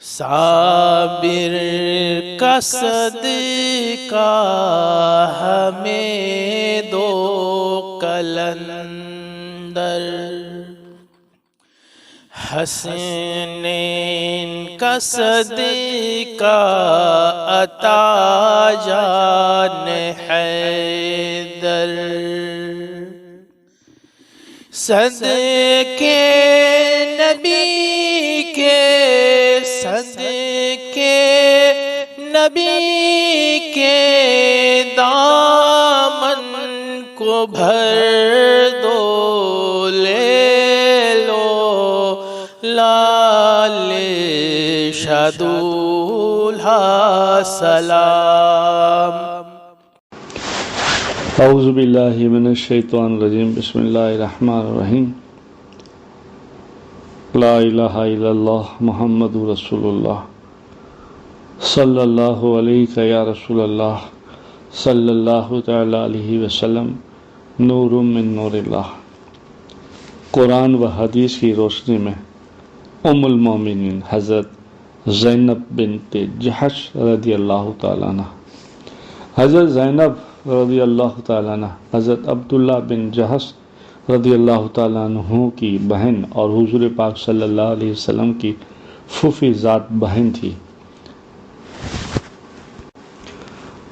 صابر کا صدقہ ہمیں دو قلندر، حسنین کا صدقہ عطا جان حیدر، صدقے نبی کے صدقے نبی کے دامن کو بھر دو، لے لو لال شاہ دولہا سلام۔ اعوذ باللہ من الشیطان الرجیم، بسم اللہ الرحمن الرحیم۔ لا الہ الا اللہ محمد رسول اللہ، صلی اللہ علیہ یا رسول اللہ، صلی اللہ تعالی علیہ وسلم، نور من نور اللہ۔ قرآن و حدیث کی روشنی میں ام المومنین حضرت زینب بنت جحش رضی اللہ تعالیٰ عنہ، حضرت زینب رضی اللہ تعالیٰ عنہ حضرت عبداللہ بن جحش رضی اللہ تعالیٰ عنہ کی بہن اور حضور پاک صلی اللہ علیہ وسلم کی پھوپھی ذات بہن تھی۔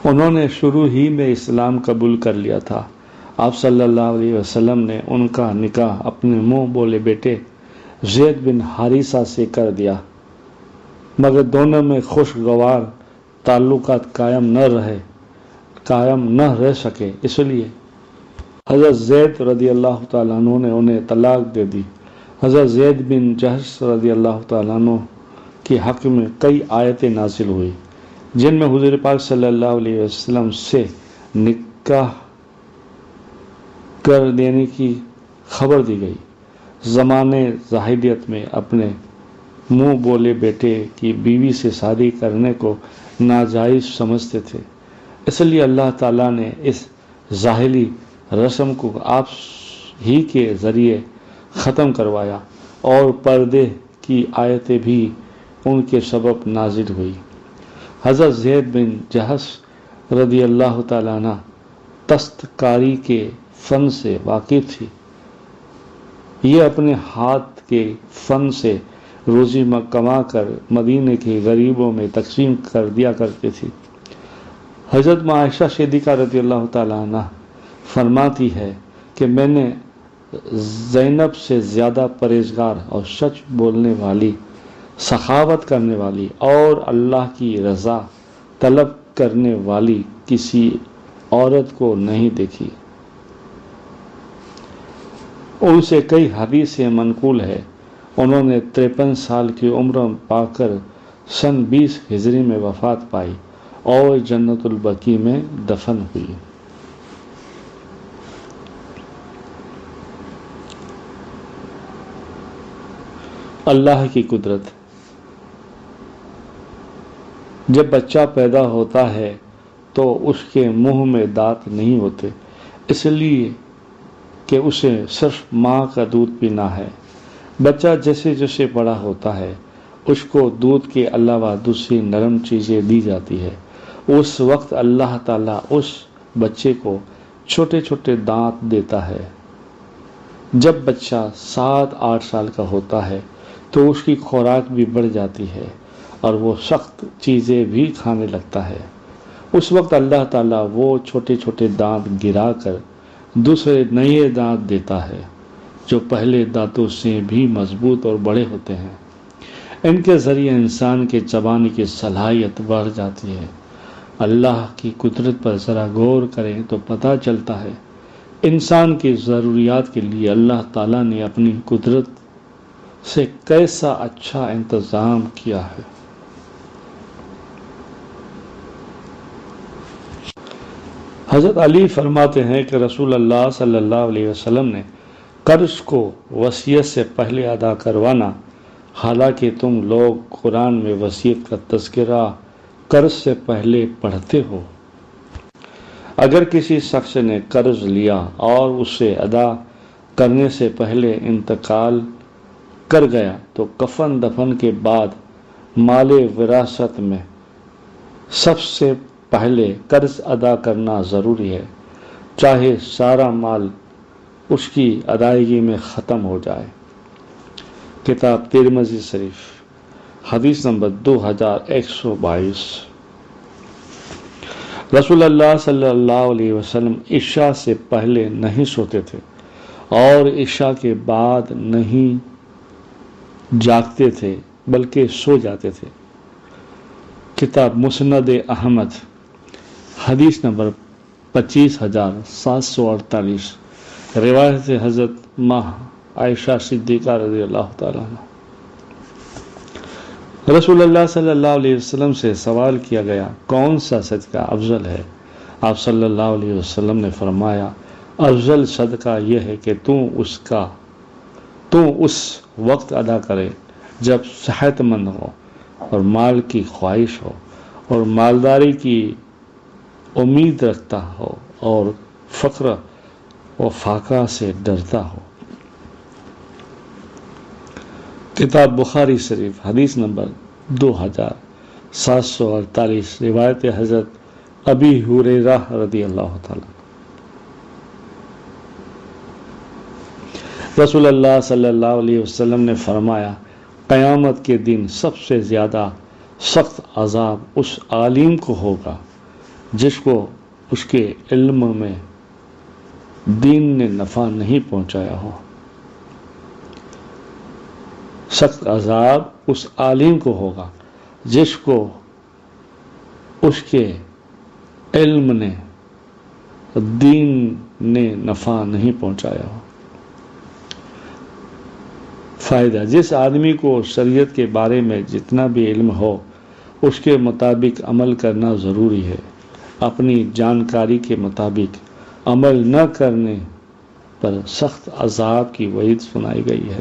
انہوں نے شروع ہی میں اسلام قبول کر لیا تھا۔ آپ صلی اللہ علیہ وسلم نے ان کا نکاح اپنے منہ بولے بیٹے زید بن حارثہ سے کر دیا، مگر دونوں میں خوشگوار تعلقات قائم نہ رہ سکے، اس لیے حضرت زید رضی اللہ تعالیٰ عنہ نے انہیں طلاق دے دی۔ حضرت زید بن جحش رضی اللہ تعالیٰ عنہ کے حق میں کئی آیتیں نازل ہوئی، جن میں حضور پاک صلی اللہ علیہ وسلم سے نکاح کر دینے کی خبر دی گئی۔ زمانے جاہلیت میں اپنے منہ بولے بیٹے کی بیوی سے شادی کرنے کو ناجائز سمجھتے تھے، اس لیے اللہ تعالیٰ نے اس ظاہری رسم کو آپ ہی کے ذریعے ختم کروایا، اور پردے کی آیتیں بھی ان کے سبب نازل ہوئی۔ حضرت زید بن جحش رضی اللہ تعالیٰ عنہ دستکاری کے فن سے واقف تھی۔ یہ اپنے ہاتھ کے فن سے روزی کما کر مدینے کے غریبوں میں تقسیم کر دیا کرتی تھی۔ حضرت عائشہ صدیقہ رضی اللہ تعالیٰ عنہ فرماتی ہے کہ میں نے زینب سے زیادہ پرہیزگار اور سچ بولنے والی، سخاوت کرنے والی اور اللہ کی رضا طلب کرنے والی کسی عورت کو نہیں دیکھی۔ ان سے کئی حدیثیں منقول ہے۔ انہوں نے 53 سال کی عمر پا کر سن 20 ہجری میں وفات پائی اور جنت البقیع میں دفن ہوئی۔ اللہ کی قدرت۔ جب بچہ پیدا ہوتا ہے تو اس کے منہ میں دانت نہیں ہوتے، اس لیے کہ اسے صرف ماں کا دودھ پینا ہے۔ بچہ جیسے جیسے بڑا ہوتا ہے اس کو دودھ کے علاوہ دوسری نرم چیزیں دی جاتی ہے۔ اس وقت اللہ تعالیٰ اس بچے کو چھوٹے چھوٹے دانت دیتا ہے۔ جب بچہ 7-8 سال کا ہوتا ہے تو اس کی خوراک بھی بڑھ جاتی ہے اور وہ سخت چیزیں بھی کھانے لگتا ہے۔ اس وقت اللہ تعالیٰ وہ چھوٹے چھوٹے دانت گرا کر دوسرے نئے دانت دیتا ہے جو پہلے دانتوں سے بھی مضبوط اور بڑے ہوتے ہیں۔ ان کے ذریعے انسان کے چبانے کی صلاحیت بڑھ جاتی ہے۔ اللہ کی قدرت پر ذرا غور کریں تو پتہ چلتا ہے انسان کی ضروریات کے لیے اللہ تعالیٰ نے اپنی قدرت سے کیسا اچھا انتظام کیا ہے۔ حضرت علی فرماتے ہیں کہ رسول اللہ صلی اللہ علیہ وسلم نے قرض کو وصیت سے پہلے ادا کروانا، حالانکہ تم لوگ قرآن میں وصیت کا تذکرہ قرض سے پہلے پڑھتے ہو۔ اگر کسی شخص نے قرض لیا اور اسے ادا کرنے سے پہلے انتقال کر گیا تو کفن دفن کے بعد مال وراثت میں سب سے پہلے قرض ادا کرنا ضروری ہے، چاہے سارا مال اس کی ادائیگی میں ختم ہو جائے۔ کتاب ترمذی شریف، حدیث نمبر 2122۔ رسول اللہ صلی اللہ علیہ وسلم عشاء سے پہلے نہیں سوتے تھے اور عشاء کے بعد نہیں جاگتے تھے بلکہ سو جاتے تھے۔ کتاب مسند احمد، حدیث نمبر 25748، روایت حضرت ماں عائشہ صدیقہ رضی اللہ تعالیٰ عنہ۔ رسول اللہ صلی اللہ علیہ وسلم سے سوال کیا گیا کون سا صدقہ افضل ہے؟ آپ صلی اللہ علیہ وسلم نے فرمایا افضل صدقہ یہ ہے کہ تو اس وقت ادا کرے جب صحت مند ہو اور مال کی خواہش ہو اور مالداری کی امید رکھتا ہو اور فقر و فاقہ سے ڈرتا ہو۔ کتاب بخاری شریف، حدیث نمبر 2748، روایت حضرت ابی ہریرہ رضی اللہ تعالیٰ۔ رسول اللہ صلی اللہ علیہ وسلم نے فرمایا قیامت کے دن سب سے زیادہ سخت عذاب اس عالم کو ہوگا جس کو اس کے علم میں دین نے نفع نہیں پہنچایا ہو۔ سخت عذاب اس عالم کو ہوگا جس کو اس کے علم نے دین نے نفع نہیں پہنچایا ہو۔ فائدہ: جس آدمی کو شریعت کے بارے میں جتنا بھی علم ہو اس کے مطابق عمل کرنا ضروری ہے۔ اپنی جانکاری کے مطابق عمل نہ کرنے پر سخت عذاب کی وعید سنائی گئی ہے۔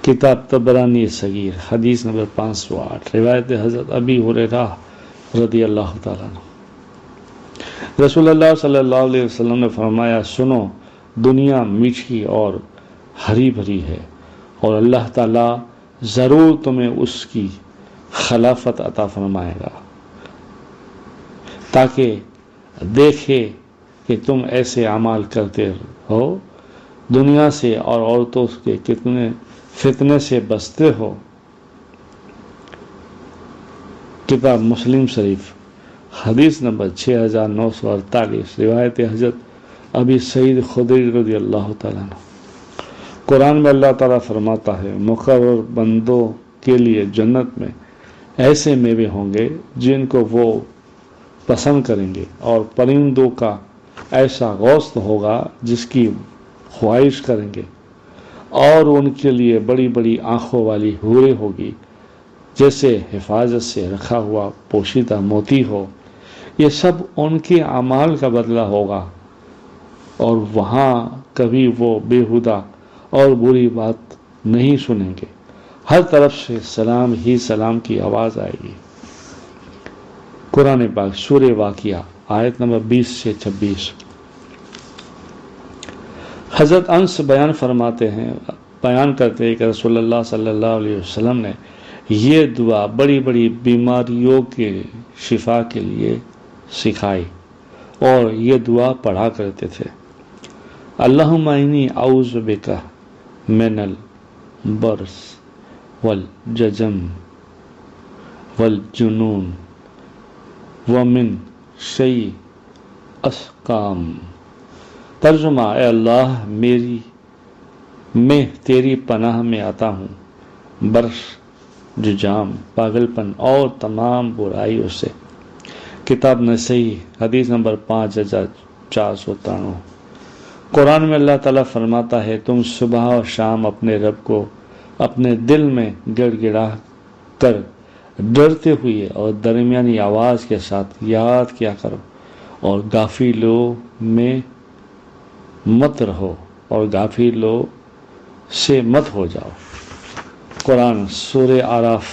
کتاب طبرانی صغیر، حدیث نمبر 508، روایت حضرت ابی ہریرہ رضی اللہ تعالیٰ عنہ۔ رسول اللہ صلی اللہ علیہ وسلم نے فرمایا سنو، دنیا میٹھی اور ہری بھری ہے اور اللہ تعالیٰ ضرور تمہیں اس کی خلافت عطا فرمائے گا تاکہ دیکھے کہ تم ایسے اعمال کرتے ہو، دنیا سے اور عورتوں کے کتنے فتنے سے بچتے ہو۔ کتاب مسلم شریف، حدیث نمبر 6948، روایت حضرت ابی سعید خدری رضی اللہ تعالیٰ عنہ۔ قرآن میں اللہ تعالیٰ فرماتا ہے مقرر بندوں کے لیے جنت میں ایسے میوے ہوں گے جن کو وہ پسند کریں گے، اور پرندوں کا ایسا گوشت ہوگا جس کی خواہش کریں گے، اور ان کے لیے بڑی بڑی آنکھوں والی حوریں ہوگی جیسے حفاظت سے رکھا ہوا پوشیدہ موتی ہو۔ یہ سب ان کے اعمال کا بدلہ ہوگا، اور وہاں کبھی وہ بیہودہ اور بری بات نہیں سنیں گے، ہر طرف سے سلام ہی سلام کی آواز آئے گی۔ قرآن پاک سورہ واقعہ، آیت نمبر 20 سے 26۔ حضرت انس بیان کرتے ہیں کہ رسول اللہ صلی اللہ علیہ وسلم نے یہ دعا بڑی بڑی بیماریوں کے شفا کے لیے سکھائی اور یہ دعا پڑھا کرتے تھے: اللہم انی اعوذ بک من البرص والجزم والجنون ومن شیء اسقام۔ ترجمہ: اے اللہ میں تیری پناہ میں آتا ہوں برص، جزام، پاگلپن اور تمام برائیوں سے۔ کتاب نسائی، حدیث نمبر 5493۔ قرآن میں اللہ تعالیٰ فرماتا ہے تم صبح و شام اپنے رب کو اپنے دل میں گڑ گڑا کر ڈرتے ہوئے اور درمیانی آواز کے ساتھ یاد کیا کرو، اور غافلوں میں مت رہو اور غافلوں سے مت ہو جاؤ۔ قرآن سورہ اعراف،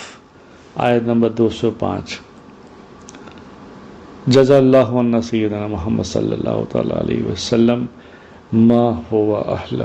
آیت نمبر 205۔ جزا اللہ عنا سیدنا محمد صلی اللہ تعالیٰ علیہ وسلم ما هو اہلہ۔